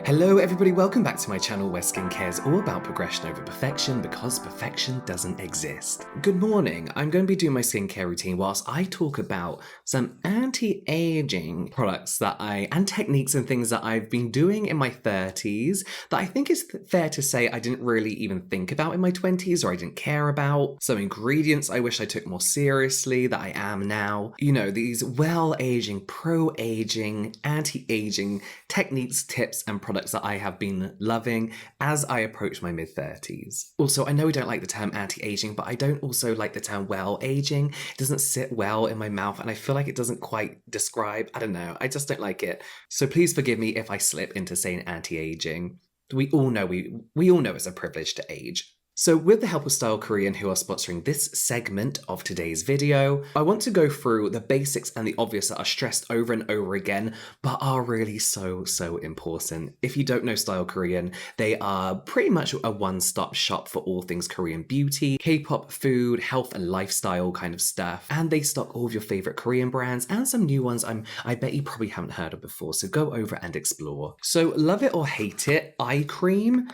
Hello everybody, welcome back to my channel where skincare is all about progression over perfection because perfection doesn't exist. Good morning, I'm going to be doing my skincare routine whilst I talk about some anti-aging products and techniques and things that I've been doing in my 30s that I think is fair to say I didn't really even think about in my 20s or I didn't care about. Some ingredients I wish I took more seriously that I am now. You know, these well-aging, pro-aging, anti-aging techniques, tips, and products that I have been loving as I approach my mid-30s. Also, I know we don't like the term anti-aging, but I don't also like the term well-aging. It doesn't sit well in my mouth, and I feel like it doesn't quite describe, I don't know, I just don't like it. So please forgive me if I slip into saying anti-aging. We all know it's a privilege to age. So with the help of Style Korean, who are sponsoring this segment of today's video, I want to go through the basics and the obvious that are stressed over and over again, but are really so important. If you don't know Style Korean, they are pretty much a one-stop shop for all things Korean beauty, K-pop, food, health and lifestyle kind of stuff. And they stock all of your favorite Korean brands and some new ones I bet you probably haven't heard of before, so go over and explore. So love it or hate it, eye cream.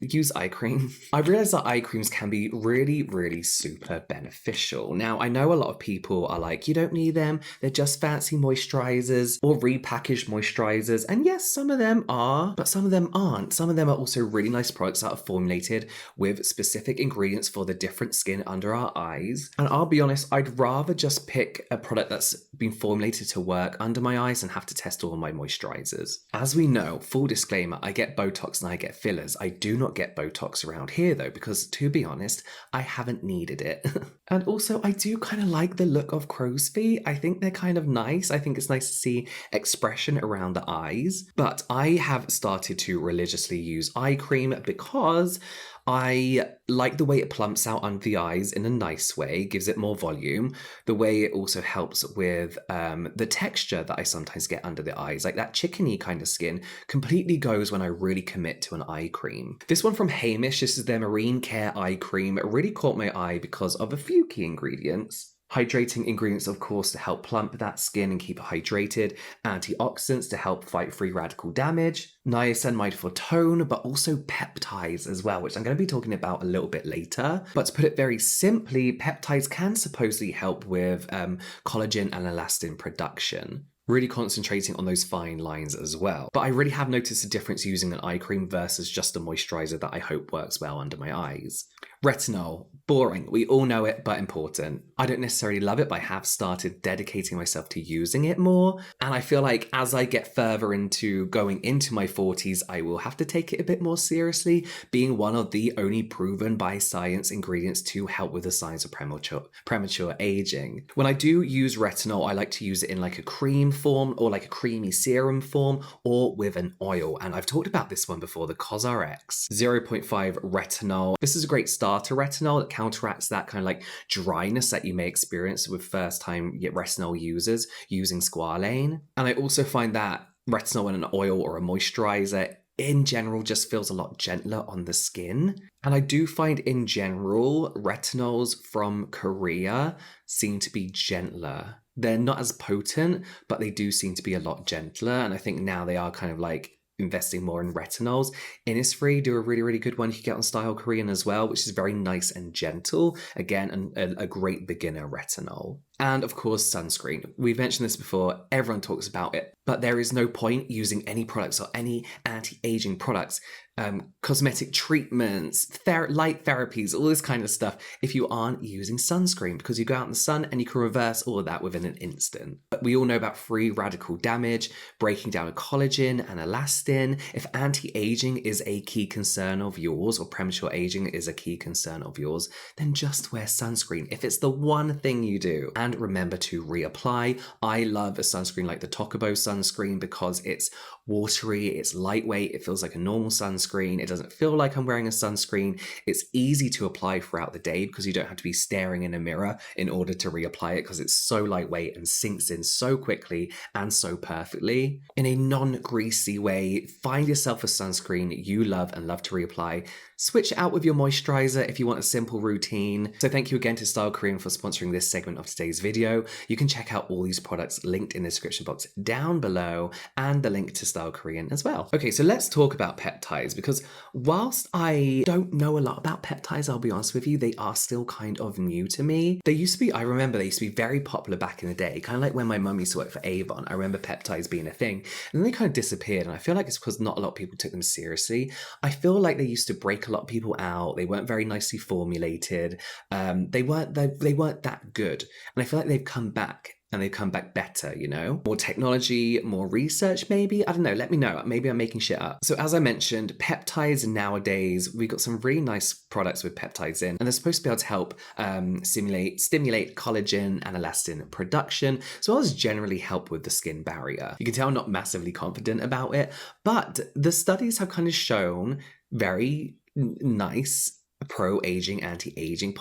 Use eye cream. I realized that eye creams can be really super beneficial. Now, I know a lot of people are like, you don't need them, they're just fancy moisturizers or repackaged moisturizers. And yes, some of them are, but some of them aren't. Some of them are also really nice products that are formulated with specific ingredients for the different skin under our eyes. And I'll be honest, I'd rather just pick a product that's been formulated to work under my eyes and have to test all my moisturizers. As we know, full disclaimer, I get Botox and I get fillers. I do not get Botox around here though, because to be honest, I haven't needed it. And also, I do kind of like the look of crow's feet. I think they're kind of nice. I think it's nice to see expression around the eyes. But I have started to religiously use eye cream because I like the way it plumps out under the eyes in a nice way, gives it more volume. The way it also helps with the texture that I sometimes get under the eyes, like that chickeny kind of skin, completely goes when I really commit to an eye cream. This one from Hamish, this is their Marine Care Eye Cream. It really caught my eye because of a few key ingredients. Hydrating ingredients, of course, to help plump that skin and keep it hydrated. Antioxidants to help fight free radical damage. Niacinamide for tone, but also peptides as well, which I'm going to be talking about a little bit later. But to put it very simply, peptides can supposedly help with collagen and elastin production. Really concentrating on those fine lines as well. But I really have noticed a difference using an eye cream versus just a moisturizer that I hope works well under my eyes. Retinol, boring, we all know it, but important. I don't necessarily love it, but I have started dedicating myself to using it more. And I feel like as I get further into going into my 40s, I will have to take it a bit more seriously, being one of the only proven by science ingredients to help with the signs of premature aging. When I do use retinol, I like to use it in like a cream form or like a creamy serum form or with an oil. And I've talked about this one before, the COSRX 0.5 retinol. This is a great starter retinol that counteracts that kind of like dryness that you may experience with first time retinol users using squalane. And I also find that retinol in an oil or a moisturizer in general just feels a lot gentler on the skin. And I do find in general, retinols from Korea seem to be gentler. They're not as potent, but they do seem to be a lot gentler. And I think now they are kind of like investing more in retinols. Innisfree do a really good one you can get on Style Korean as well, which is very nice and gentle. Again, a great beginner retinol. And of course, sunscreen. We've mentioned this before, everyone talks about it, but there is no point using any products or any anti-aging products, cosmetic treatments, light therapies, all this kind of stuff, if you aren't using sunscreen, because you go out in the sun and you can reverse all of that within an instant. But we all know about free radical damage, breaking down of collagen and elastin. If anti-aging is a key concern of yours, or premature aging is a key concern of yours, then just wear sunscreen if it's the one thing you do. And remember to reapply. I love a sunscreen like the Tokubo sunscreen because it's watery, it's lightweight, it feels like a normal sunscreen, it doesn't feel like I'm wearing a sunscreen, it's easy to apply throughout the day because you don't have to be staring in a mirror in order to reapply it because it's so lightweight and sinks in so quickly and so perfectly. In a non-greasy way, find yourself a sunscreen you love and love to reapply. Switch out with your moisturizer if you want a simple routine. So thank you again to Style Korean for sponsoring this segment of today's today's video. You can check out all these products linked in the description box down below and the link to Style Korean as well. Okay, so let's talk about peptides, because whilst I don't know a lot about peptides, I'll be honest with you, they are still kind of new to me. I remember they used to be very popular back in the day, kind of like when my mum used to work for Avon. I remember peptides being a thing, and then they kind of disappeared, and I feel like it's because not a lot of people took them seriously. I feel like they used to break a lot of people out. They weren't very nicely formulated. They weren't that good, and I feel like they've come back. And they've come back better, you know? More technology, more research, maybe? I don't know, let me know. Maybe I'm making shit up. So as I mentioned, peptides nowadays, we've got some really nice products with peptides in, and they're supposed to be able to help stimulate collagen and elastin production, as well as generally help with the skin barrier. You can tell I'm not massively confident about it, but the studies have kind of shown very nice pro-aging, anti-aging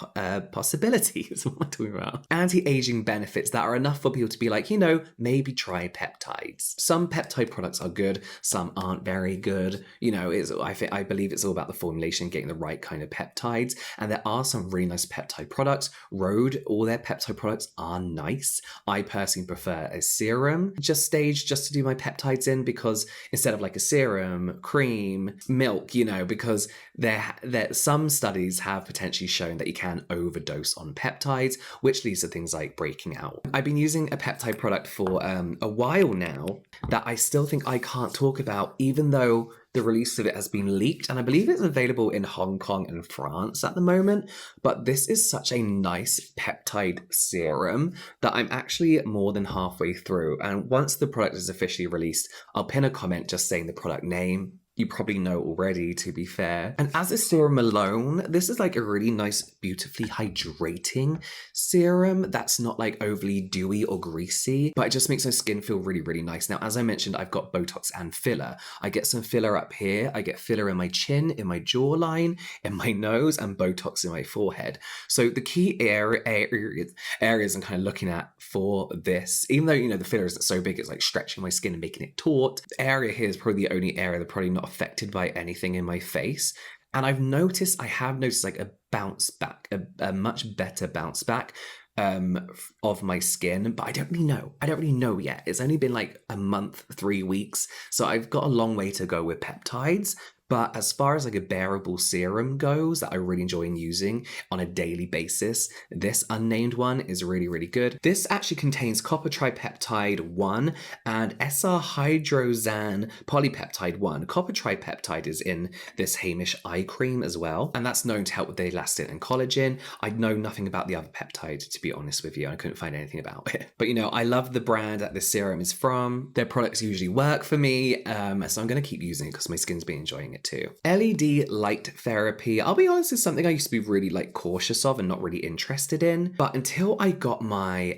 possibilities. What am I talking about? Anti-aging benefits that are enough for people to be like, you know, maybe try peptides. Some peptide products are good, some aren't very good. You know, I believe it's all about the formulation, getting the right kind of peptides. And there are some really nice peptide products. Rhode, all their peptide products are nice. I personally prefer a serum just to do my peptides in, because instead of like a serum, cream, milk, you know, because there some studies have potentially shown that you can overdose on peptides, which leads to things like breaking out. I've been using a peptide product for a while now that I still think I can't talk about, even though the release of it has been leaked, and I believe it's available in Hong Kong and France at the moment. But this is such a nice peptide serum that I'm actually more than halfway through. And once the product is officially released, I'll pin a comment just saying the product name. You probably know already, to be fair. And as a serum alone, this is like a really nice, beautifully hydrating serum that's not like overly dewy or greasy, but it just makes my skin feel really, really nice. Now, as I mentioned, I've got Botox and filler. I get some filler up here. I get filler in my chin, in my jawline, in my nose, and Botox in my forehead. So the key areas I'm kind of looking at for this, even though, you know, the filler isn't so big, it's like stretching my skin and making it taut. The area here is probably the only area that's probably not affected by anything in my face. And I have noticed like a bounce back, a much better bounce back of my skin, but I don't really know yet. It's only been like a month, 3 weeks, so I've got a long way to go with peptides. But as far as like a bearable serum goes that I really enjoy using on a daily basis, this unnamed one is really, really good. This actually contains copper tripeptide 1 and S-hydroxan polypeptide 1. Copper tripeptide is in this Hamish eye cream as well, and that's known to help with the elastin and collagen. I know nothing about the other peptide, to be honest with you. I couldn't find anything about it. But you know, I love the brand that this serum is from. Their products usually work for me, so I'm going to keep using it because my skin's been enjoying it too. LED light therapy, I'll be honest, is something I used to be really like cautious of and not really interested in. But until I got my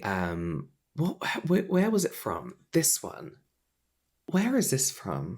where was it from? This one. Where is this from?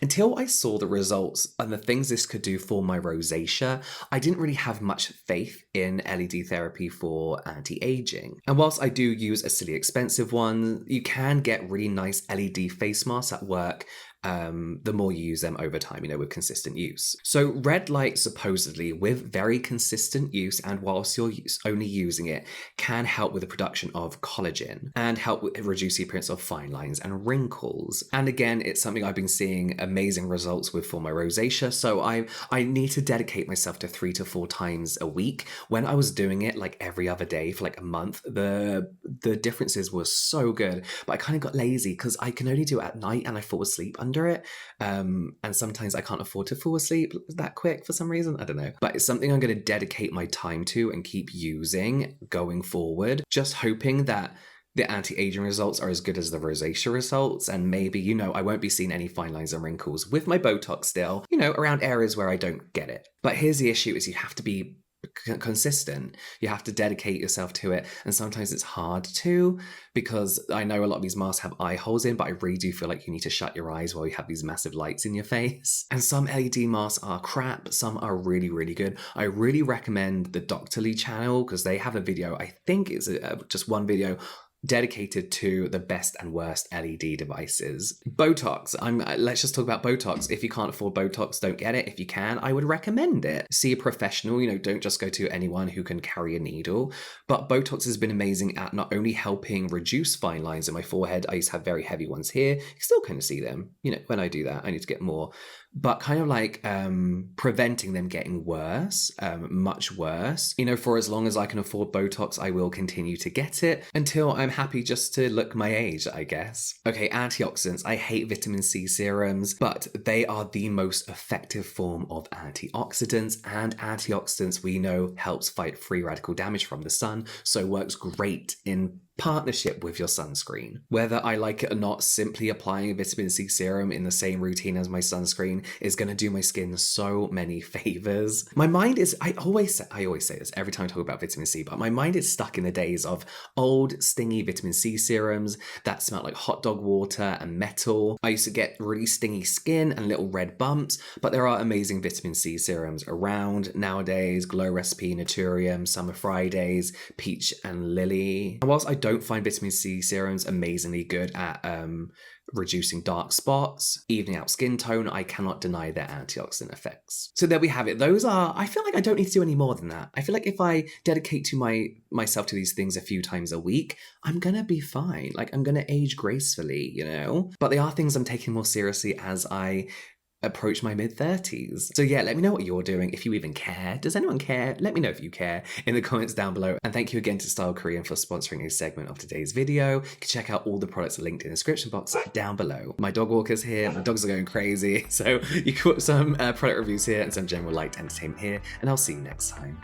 Until I saw the results and the things this could do for my rosacea, I didn't really have much faith in LED therapy for anti-aging. And whilst I do use a silly expensive one, you can get really nice LED face masks that work the more you use them over time, you know, with consistent use. So red light, supposedly, with very consistent use and whilst you're only using it, can help with the production of collagen and help reduce the appearance of fine lines and wrinkles. And again, it's something I've been seeing amazing results with for my rosacea, so I need to dedicate myself to 3 to 4 times a week. When I was doing it like every other day for like a month, the differences were so good, but I kind of got lazy because I can only do it at night and I fall asleep under it, and sometimes I can't afford to fall asleep that quick for some reason. I don't know, but it's something I'm going to dedicate my time to and keep using going forward, just hoping that the anti-aging results are as good as the rosacea results, and maybe, you know, I won't be seeing any fine lines and wrinkles with my Botox still, you know, around areas where I don't get it. But here's the issue, is you have to be consistent. You have to dedicate yourself to it, and sometimes it's hard to, because I know a lot of these masks have eye holes in, but I really do feel like you need to shut your eyes while you have these massive lights in your face. And some LED masks are crap, some are really, really good. I really recommend the Dr. Lee channel because they have a video, I think it's just one video dedicated to the best and worst LED devices. Botox. Let's just talk about Botox. If you can't afford Botox, don't get it. If you can, I would recommend it. See a professional, don't just go to anyone who can carry a needle. But Botox has been amazing at not only helping reduce fine lines in my forehead. I used to have very heavy ones here. You still kind of see them. When I do that, I need to get more. But kind of like preventing them getting worse, much worse. For as long as I can afford Botox, I will continue to get it until I'm happy just to look my age, I guess. Okay, antioxidants. I hate vitamin C serums, but they are the most effective form of antioxidants, and antioxidants we know helps fight free radical damage from the sun, so works great in partnership with your sunscreen. Whether I like it or not, simply applying a vitamin C serum in the same routine as my sunscreen is going to do my skin so many favors. My mind is, I always say this every time I talk about vitamin C, but my mind is stuck in the days of old stingy vitamin C serums that smelled like hot dog water and metal. I used to get really stingy skin and little red bumps, but there are amazing vitamin C serums around nowadays. Glow Recipe, Naturium, Summer Fridays, Peach and Lily. And whilst I don't find vitamin C serums amazingly good at reducing dark spots, evening out skin tone, I cannot deny their antioxidant effects. So there we have it. I feel like I don't need to do any more than that. I feel like if I dedicate to myself to these things a few times a week, I'm gonna be fine. Like, I'm gonna age gracefully, But they are things I'm taking more seriously as I approach my mid-30s. So yeah, let me know what you're doing, if you even care. Does anyone care? Let me know if you care in the comments down below. And thank you again to Style Korean for sponsoring a segment of today's video. You can check out all the products linked in the description box down below. My dog walker's here, my dogs are going crazy. So you can put some product reviews here and some general light entertainment here, and I'll see you next time.